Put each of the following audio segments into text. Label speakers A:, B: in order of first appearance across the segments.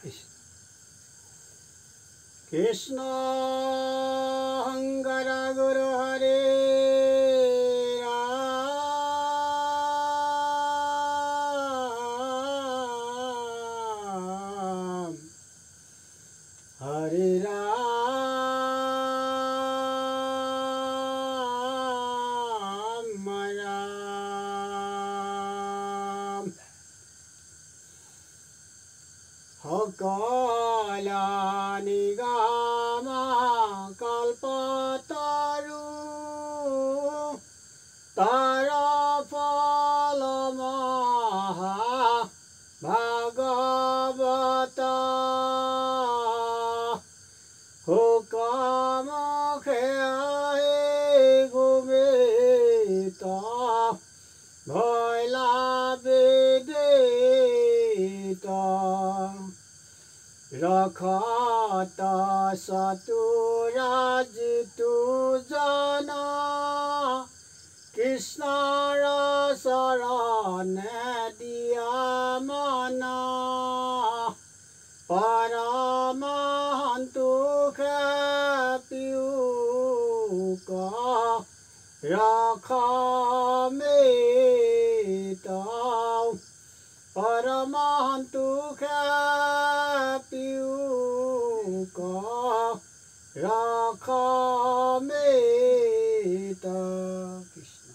A: কৃষ্ণ শংকৰ গুৰু হৰে ৰাম হৰে ৰাম ৰাম সকল নিগম কল্পতৰু তাৰ ফল মহা ভাগৱত হুকমুখে গুমিত ভৈলা বিদিত ৰখত চতুৰাজিতু জন কৃষ্ণৰ চৰণে দিয়া মন পৰমহন্তোষে পিউক ৰখমিত পৰমহন্তোষে পিউক ৰখমিত কৃষ্ণ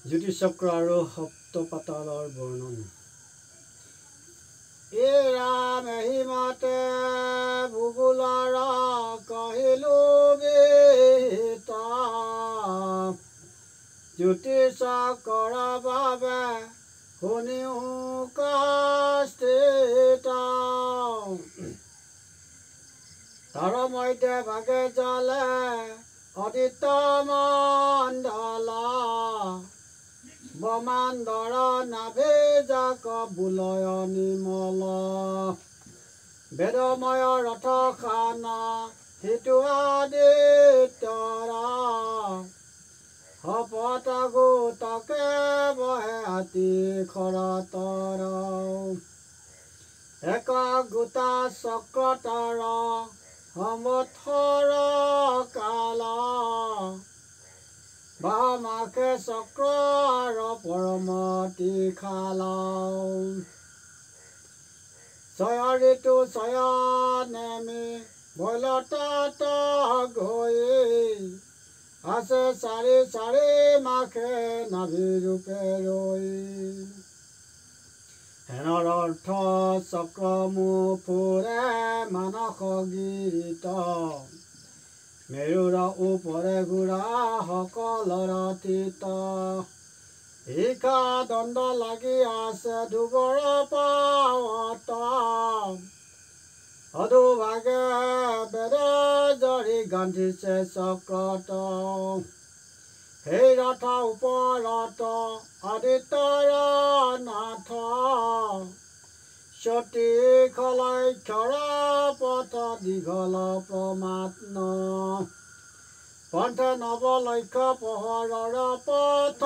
A: জ্যোতিষচক্ৰ আৰু সপ্তপাতালৰ বৰ্ণন এ ৰাম হিমাতে ভূগোলৰ কহিলো গীতা জ্যোতিষচক্ৰৰ বাবে শুনিও কষ্টিত তাৰ মধ্যে ভাগে জলে অদিত মণ্ডল ব্ৰহ্মাণ্ডৰ নাভে জাক বুলয় নিমল বেদময় ৰথ খান সিটো আদিত্যৰা শপত গোটকে বহে হাতী খৰতৰ এক গোটা চক্ৰতৰ সমথৰ কাল বামাকে চক্ৰৰ পৰমতি খাল ছয় ঋতু ছয় নেমি বৈলতাত গৈ আছে চাৰি চাৰি মাখে নাভিৰূপে ৰৈ হেনৰ অৰ্থ চক্ৰমু ফুৰে মানস গিৰিত মেৰুৰ ওপৰে ঘূৰা সকলৰ তীত ইকা দণ্ড লাগি আছে ধুবৰ পাৱত অধুভাগে বেদ জৰি গান্ধিছে চক্ৰত সেই ৰথ ওপৰত আদিত্যৰ নাথ সতী খলক্ষৰ পথ দীঘল প্ৰমাত্ন পন্থে নৱলক্ষ পোহৰৰ পথ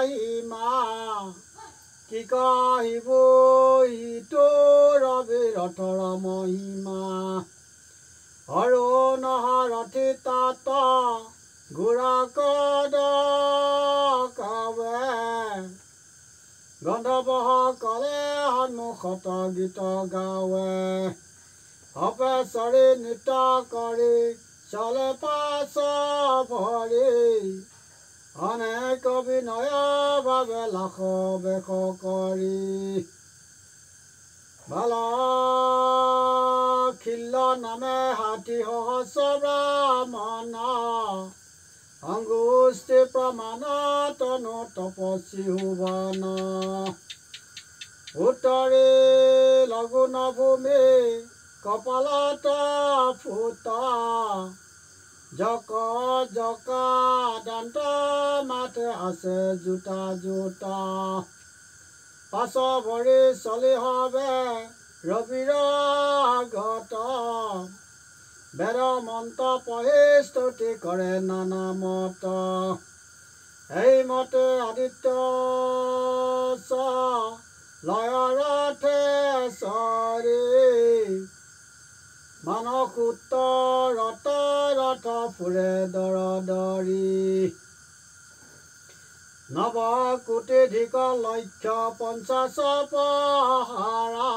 A: হিমা কি কহিব ইটো ৰবি ৰথৰ মহিমা অৰুণ ৰথি তাত ঘোঁৰা কদ কাৱে গন্ধৰ্ব কলে সন্মুখত গীত গাৱে অপেশ্বৰী নৃত্য কৰি চলে পাছ ভৰি অনেক বিনয় ভাৱে লাখ বেশ কৰি বালখিল্য নামে হাতী সহস্ৰ ব্ৰাহ্মণ অঙ্গুষ্ঠি প্ৰমাণ তনু তপস্বী ভুৱন উত্তৰে লগুণ ভূমি কপালত ফুট জক জকা দন্ত মাথে আছে জোতা জোতা পাছ ভৰি চলি হবে ৰবিৰ আগত বেদ মন্ত্ৰ পঢ়ি স্তুতি কৰে নানা মত এই মতে আদিত্য লয়ৰথে চৰি মানস উত্তৰত ৰথ ফুৰে দৰ দৰি নৱকোটিধিক লক্ষ্য 50 পহাৰা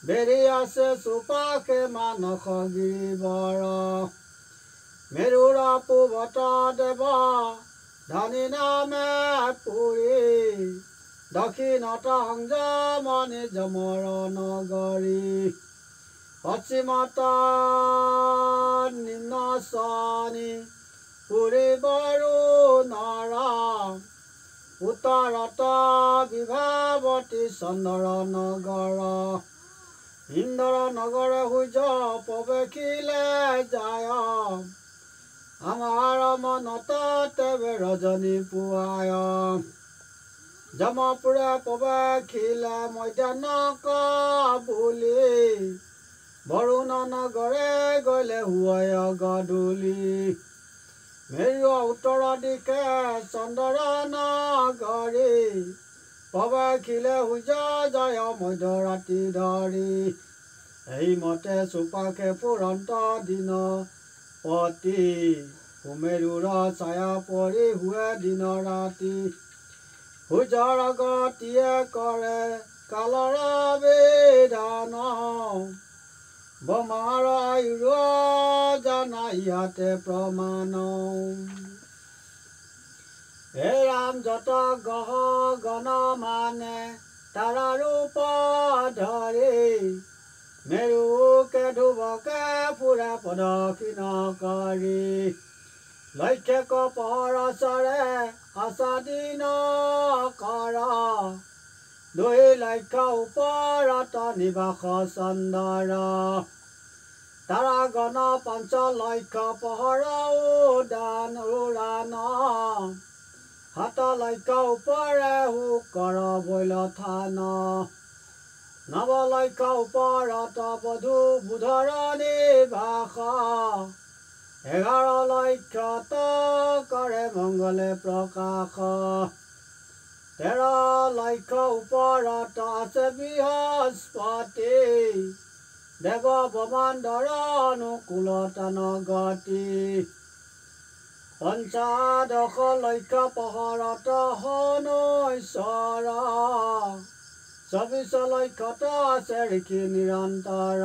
A: বেৰি আছে চুপাশে মানস গিৰিবৰ মেৰুৰ পূবত দেৱ ধনী নামে পুৰি দক্ষিণত সংযমনি যমৰ নগৰী পশ্চিমত নিম্ন শনি পুৰি বৰুণৰ উত্তৰত বিভাৱতী চন্দ্ৰ নগৰ ইন্দ্ৰ নগৰে সূৰ্য প্ৰৱেশিলে যায় আমাৰ মনত তেবে ৰজনী পুৱায় যমপুৰে প্ৰৱেশিলে মধ্যাহ্নক বুলি বৰুণ নগৰে গলে হুৱায় গধূলি মেৰু উত্তৰ দিশে চন্দ্ৰ নগৰী প্ৰৱেশিলে সূৰ্য জয় মধ্যৰাতি ধৰি এই মতে চুপাশে ফুৰন্ত দিন পতি সুমেৰুৰ ছায়া পৰি শুৱে দিন ৰাতি সূৰ্যৰ গতিয়ে কৰে কালৰ বিধান বমাৰ আয়ুৰ জানা ইয়াতে প্ৰমাণ হে ৰাম যত গহ গণ মানে তাৰা ৰূপ ধৰি মেৰুকে ধুবকে ফুৰে প্ৰদক্ষিণ কৰি লক্ষ্যক পৰচৰে আচাদিন কৰ 2 লক্ষ্য ওপৰত নিবাস চন্দৰ তাৰা গণ 5 লক্ষ্য পহৰ উদান উৰাণ 7 লক্ষ্য ওপৰে শুকৰ বৈল থান 9 লক্ষ্য ওপৰত বধূ বুধৰ নিবাস 11 লক্ষ্যত কৰে মংগলে প্ৰকাশ 13 লক্ষ্য ওপৰত আছে বৃহস্পতি দেৱ ব্ৰহ্মাণ্ডৰ অনুকূলতা নগতি 15 লক্ষ্য পহৰত হনু ঈশ্বৰ 24 লক্ষ্যত আছে ঋষি নিৰন্তৰ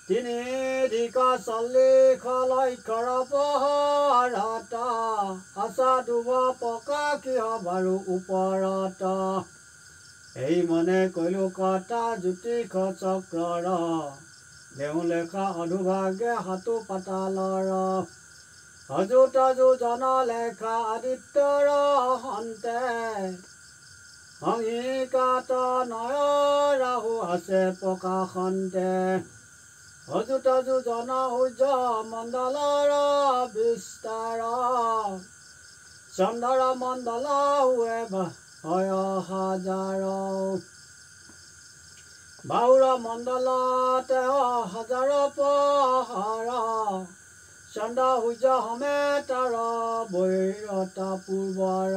A: 340 লক্ষ্যৰ পহৰত আশা ডুব প্ৰকাশিহ বাৰু ওপৰত এই মনে কৈলো কটা জ্যোতিষ চক্ৰৰ দেউ লেখা অধুভাগে হাতু পাতালৰ অযুত যোজন লেখা আদিত্যৰ হন্তে সংহিকাত নয় ৰাহু আছে প্ৰকাশন্তে অযুত যোজন সূৰ্য মণ্ডলৰ বিস্তাৰ চন্দ্ৰ মণ্ডল হুৱে 1000 বাহুৰ মণ্ডলতে 1000 পহৰ চন্দ্ৰ সূৰ্য সমেতৰ বৈৰতা পূৰ্বৰ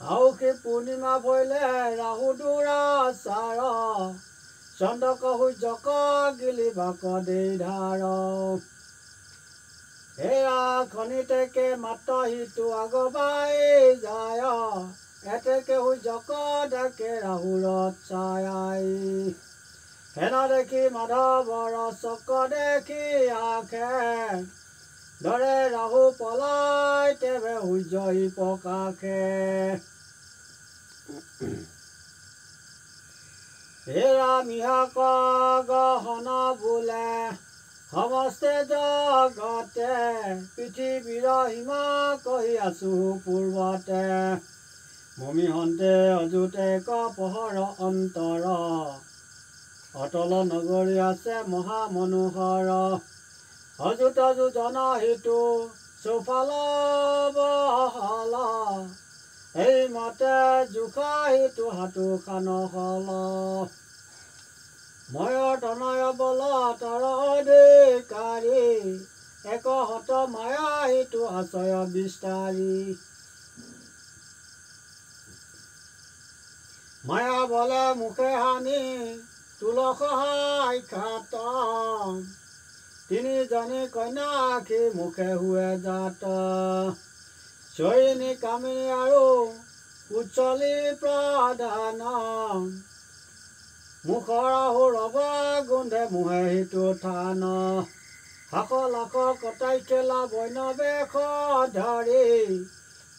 A: আউসী পূৰ্ণিমা ভৈলে ৰাহু দুৰাচাৰ চন্দ্ৰক সূৰ্যক গিলিবাক দেই ধাৰ এয়া খনিতেকে মাত্ৰ সিটো আগবাই যায় এতেকে সূৰ্যক ডাকে ৰাহুলত ছায়াই হেন দেখি মাধৱৰ চক দেখি আখে ধৰে ৰাহু পলাই তেবে সূৰ্যই প্ৰকাশে হেৰা মিহাক গহন বোলে সমস্তে জগতে পৃথিৱীৰ সীমা কহি আছো পূৰ্বতে মমিহন্তে অযুতে পহৰ অন্তৰ অতল নগৰী আছে মহামনোহৰ অযুত যোজন হিতু চৌফাল বহল এই মতে জোখা হিতু হাতু খান হল ময়ৰ তনয় বল তৰ অধিকাৰী এক হত মায়া হিতু আশ্ৰয় বিস্তাৰী মায়া বলে মুখে হানি তুল সহায় খাত তিনিজনী কন্যা আখি মুখে হুৱে জাত চৈনী কামিনী আৰু উচ্চলি প্ৰধান মুখৰ আহু ৰব গোন্ধে মুহে হিতু থান শাক লাখ কটাই খেলা বৈনবেশ ধৰি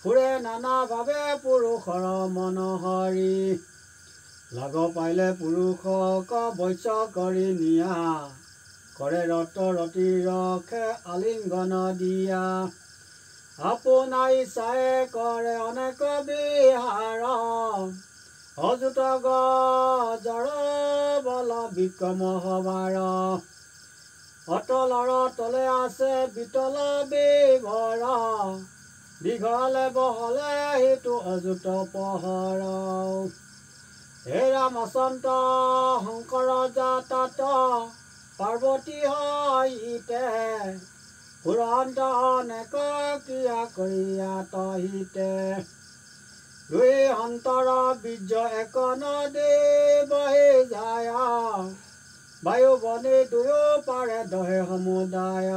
A: ফুৰে নানা ভাৱে পুৰুষৰ মন হৰি লাগ পাইলে পুৰুষক বৈশ্য কৰি নিয়া কৰে ৰত ৰতি ৰখে আলিংগন দিয়া আপোনাৰ ইচ্ছায়ে কৰে অনেক বিহাৰ অযুত গজৰ বল বিক্ৰম সবাৰ অতলৰ তলে আছে বিতল বিভৰ দীঘলে বহলে হিতু অযুত পহৰ হে ৰামচন্দ্ৰ শংকৰ জাতাত পাৰ্বতী সহিতে পুৰন্ত অনেক ক্ৰিয়া কৰিয়া তহিতে দুই অন্তৰ বীৰ্য এক নদী বহি যায় বায়ু বনি দুয়ো পাৰে দহে সমুদায়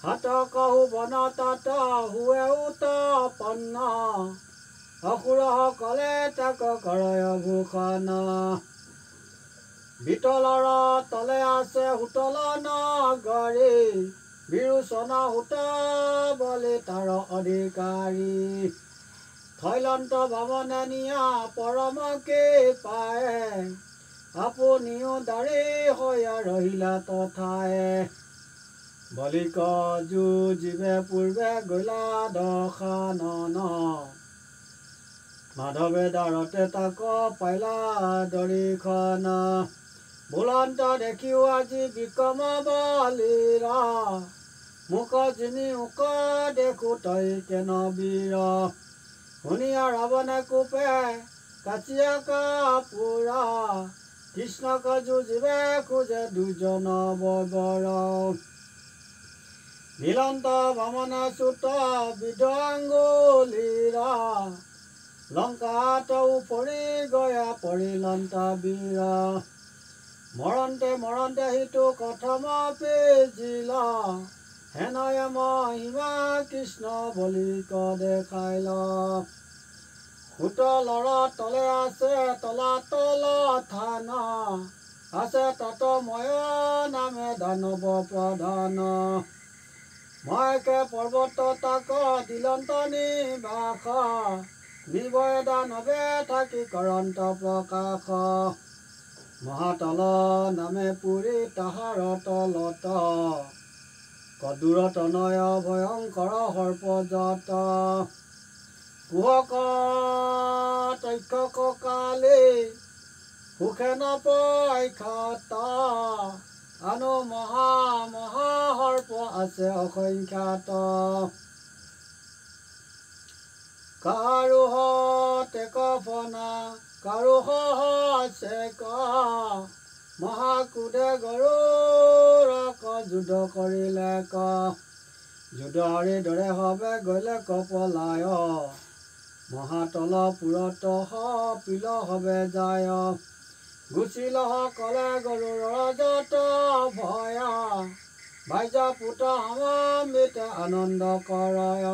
A: হাত কহু বন তাত হুৱে উৎপন্ন অসুৰসকলে তাক কৰয় ভূষণ বিতলৰ তলে আছে সুতল নগৰী বিৰোচন সুত বলি তাৰ অধিকাৰী থৈলন্ত ভাৱনে নিয়া পৰম কৃপায়ে আপুনিও দাৰি হৈয়া ৰহিলা তথায়ে বলিক যুঁজিবে পূৰ্বে গলা দশানন মাধৱে দ্বাৰতে তাক পাইলা দৰিখন বুলন্ত দেখিও আজি বিক্ৰম বলিৰ মুখ জিনি উক দেখো তই কেন বীৰ শুনিয়া ৰাৱণে কোপে কাচিয়া কাপোৰ কৃষ্ণক যুঁজিবে খোজে দুজন ববৰ নীলন্ত বামনে চুত বিদংগুলীৰ লংকাত উপৰি গয়া পৰিলন্ত বীৰ মৰন্তে মৰন্তে সিটো কথম পিজিল হেনয় মহিমা কৃষ্ণ বলিক দেখাইল সুতলৰ তলে আছে তলাতল থান আছে তাত ময় নামে দানৱ প্ৰধান ময়কে পৰ্বত তাক দিলন্ত নিবাস নিবয় দানৱে থাকি কৰন্ত প্ৰকাশ মহাতল নামে পুৰি তাহাৰ তলত কদূৰ তনয় ভয়ংকৰ সৰ্পজাত কুহক তক্ষক কালি সুখে নপক্ষত আনো মহা মহা সৰ্প আছে অসংখ্যাত কাৰো হতে কফনা কাৰো সহসে মহাকুদে গৰুৰক যুদ্ধ কৰিলে যুদ্ধ হৰি দৰে হবে গলে কপলায় মহাতল পুৰত পিল হবে যায় গুচিল কলে গৰুৰ যত ভয় ভাইজা পুত সমামিত আনন্দ কৰয়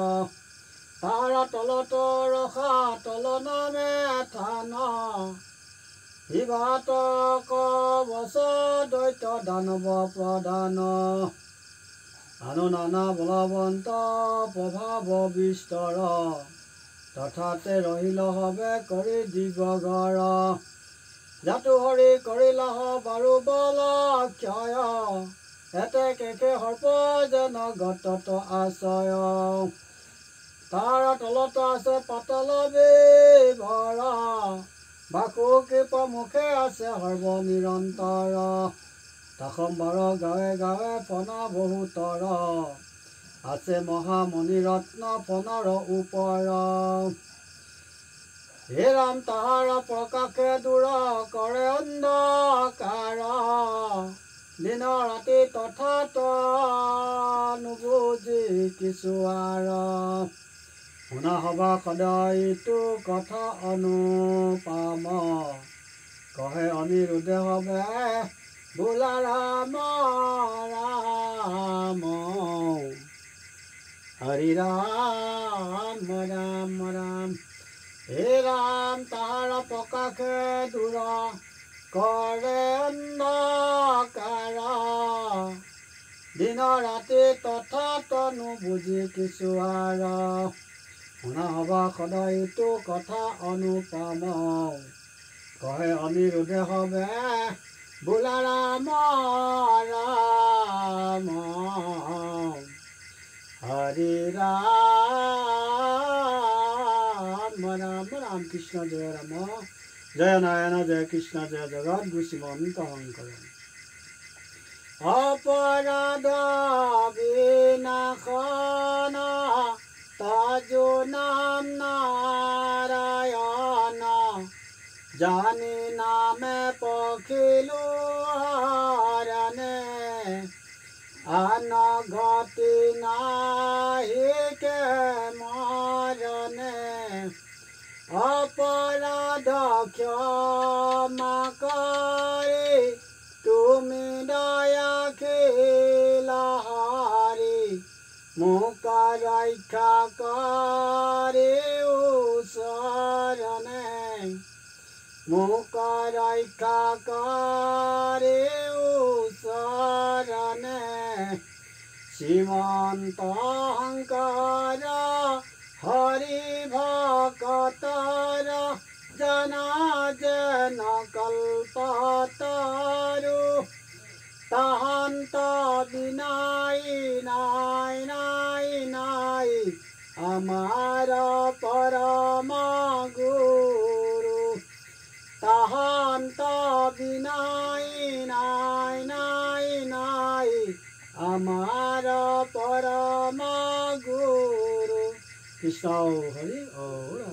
A: তাৰ তলত ৰখা তল নামে থান শিৱাতক বছ দৈত্য দানৱ প্ৰধান আনো নানা বলৱন্ত প্ৰভাৱ বিস্তৰ তথাতে ৰহিল হবে কৰি দিবগৰ জাতু হৰি কৰিলাহ বাৰু বল ক্ষয় এতে কেকে সৰ্প যেন গতত আশ্ৰয় তাৰ তলত আছে পাতল বিভৰ বাকু কৃপ মুখে আছে সৰ্ব নিৰন্তৰ তাসম্বৰ গাঁৱে গাঁৱে ফনা বহুতৰ আছে মহামণি ৰত্ন ফণৰ ওপৰ হে ৰাম তাহাৰ প্ৰকাশে দূৰ কৰে অন্ধকাৰ দিন ৰাতি তথাত নুবুজি কিছু শুনা হবা সদায় ইটো কথা অনুপম কহে অনিৰুদ্ধে হবে বোলা ৰাম ৰাম হৰি ৰাম ৰাম ৰাম হে ৰাম তাহাৰ প্ৰকাশে দূৰ কৰে অন্ধকাৰ দিন ৰাতি তথাত নুবুজি কিছু শুনা হবা সদায় ইটো কথা অনুপম কহে অনিৰুদ্ধে হবে বোলা ৰাম ৰাম হৰি ৰাম ৰাম রাম কৃষ্ণ জয় রাম জয় নারায়ণ জয় কৃষ্ণ জয় জগৎ গুরু শ্রীমন্ত শঙ্কর অপরাধ বিনাশন তাজো নাম নারায়ণ জানি নামে পখিলু হরণে অনগতি নাহি কে মরণে অপরাধ ক্ষমা করে তুমি দয়া খিলা হরি মুখ রক্ষা করে শরণে মুখ রক্ষা করে শরণে শ্রীমন্ত শঙ্কর হরি ভকতর जना जन कल्पतरु तहंत बिनाई नाई नाई नाई हमार परम गुरु तहंत बिनाई नाई नाई नाई हमार परम गुरु कृष्ण हरि ओरा।